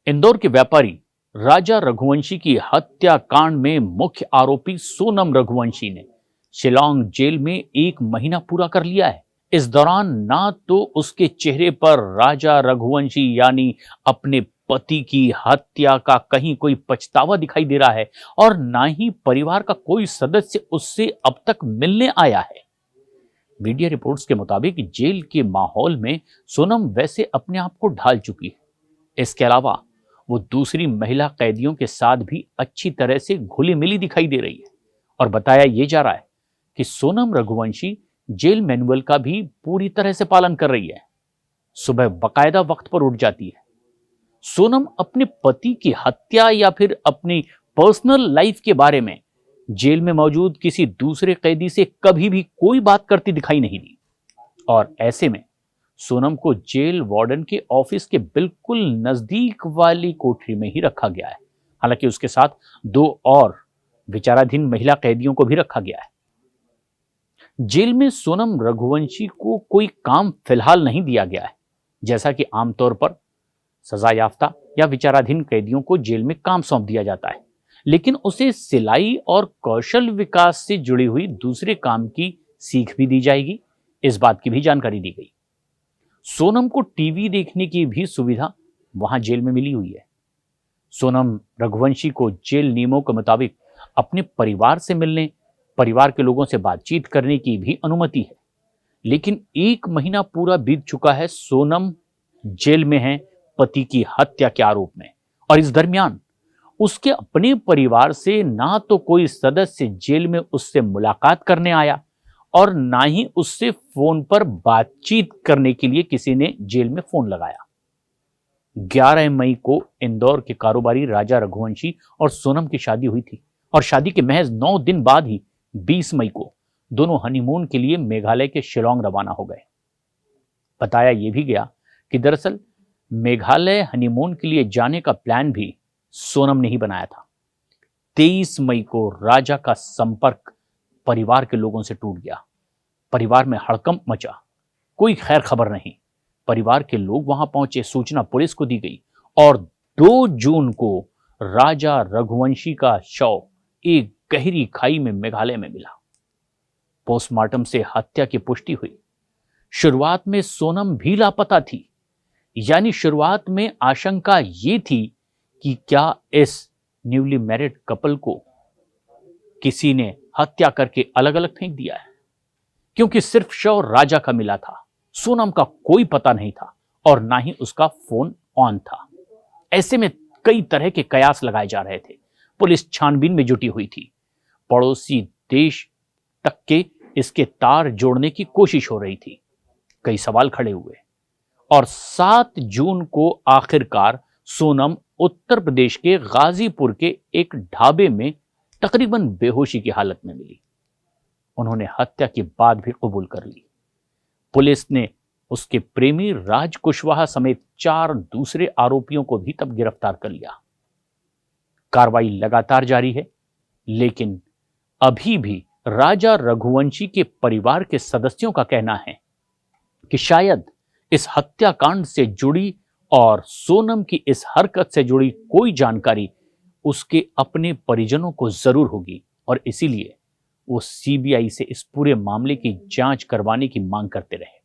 इंदौर के व्यापारी राजा रघुवंशी की हत्याकांड में मुख्य आरोपी सोनम रघुवंशी ने शिलांग जेल में 1 महीना पूरा कर लिया है। इस दौरान ना तो उसके चेहरे पर राजा रघुवंशी यानी अपने पति की हत्या का कहीं कोई पछतावा दिखाई दे रहा है और ना ही परिवार का कोई सदस्य उससे अब तक मिलने आया है। मीडिया रिपोर्ट्स के मुताबिक जेल के माहौल में सोनम वैसे अपने आप को ढाल चुकी है। इसके अलावा वो दूसरी महिला कैदियों के साथ भी अच्छी तरह से घुली मिली दिखाई दे रही है और बताया यह जा रहा है कि सोनम रघुवंशी जेल मैनुअल का भी पूरी तरह से पालन कर रही है। सुबह बकायदा वक्त पर उठ जाती है। सोनम अपने पति की हत्या या फिर अपनी पर्सनल लाइफ के बारे में जेल में मौजूद किसी दूसरे कैदी से कभी भी कोई बात करती दिखाई नहीं दी और ऐसे में सोनम को जेल वार्डन के ऑफिस के बिल्कुल नजदीक वाली कोठरी में ही रखा गया है। हालांकि उसके साथ 2 और विचाराधीन महिला कैदियों को भी रखा गया है। जेल में सोनम रघुवंशी को कोई काम फिलहाल नहीं दिया गया है, जैसा कि आमतौर पर सजा याफ्ता या विचाराधीन कैदियों को जेल में काम सौंप दिया जाता है, लेकिन उसे सिलाई और कौशल विकास से जुड़ी हुई दूसरे काम की सीख भी दी जाएगी। इस बात की भी जानकारी दी गई। सोनम को टीवी देखने की भी सुविधा वहां जेल में मिली हुई है। सोनम रघुवंशी को जेल नियमों के मुताबिक अपने परिवार से मिलने, परिवार के लोगों से बातचीत करने की भी अनुमति है। लेकिन 1 महीना पूरा बीत चुका है। सोनम जेल में है पति की हत्या के आरोप में और इस दरमियान उसके अपने परिवार से ना तो कोई सदस्य जेल में उससे मुलाकात करने आया और ना ही उससे फोन पर बातचीत करने के लिए किसी ने जेल में फोन लगाया। 11 मई को इंदौर के कारोबारी राजा रघुवंशी और सोनम की शादी हुई थी और शादी के महज 9 दिन बाद ही 20 मई को दोनों हनीमून के लिए मेघालय के शिलांग रवाना हो गए। बताया यह भी गया कि दरअसल मेघालय हनीमून के लिए जाने का प्लान भी सोनम ने ही बनाया था। 23 मई को राजा का संपर्क परिवार के लोगों से टूट गया। परिवार में हड़कंप मचा, कोई खैर खबर नहीं। परिवार के लोग वहां पहुंचे, सूचना पुलिस को दी गई और 2 जून को राजा रघुवंशी का शव एक गहरी खाई में मेघालय में मिला। पोस्टमार्टम से हत्या की पुष्टि हुई। शुरुआत में सोनम भी लापता थी, यानी शुरुआत में आशंका ये थी कि क्या इस न्यूली मैरिड कपल को किसी ने हत्या करके अलग अलग फेंक दिया है, क्योंकि सिर्फ शव राजा का मिला था। सोनम का कोई पता नहीं था और ना ही उसका फोन ऑन था। ऐसे में कई तरह के कयास लगाए जा रहे थे। पुलिस छानबीन में जुटी हुई थी। पड़ोसी देश तक के इसके तार जोड़ने की कोशिश हो रही थी। कई सवाल खड़े हुए और 7 जून को आखिरकार सोनम उत्तर प्रदेश के गाजीपुर के एक ढाबे में तकरीबन बेहोशी की हालत में मिली। उन्होंने हत्या की बात भी कबूल कर ली। पुलिस ने उसके प्रेमी राज कुशवाहा समेत 4 दूसरे आरोपियों को भी तब गिरफ्तार कर लिया। कार्रवाई लगातार जारी है, लेकिन अभी भी राजा रघुवंशी के परिवार के सदस्यों का कहना है कि शायद इस हत्याकांड से जुड़ी और सोनम की इस हरकत से जुड़ी कोई जानकारी उसके अपने परिजनों को जरूर होगी और इसीलिए वो सीबीआई से इस पूरे मामले की जांच करवाने की मांग करते रहे।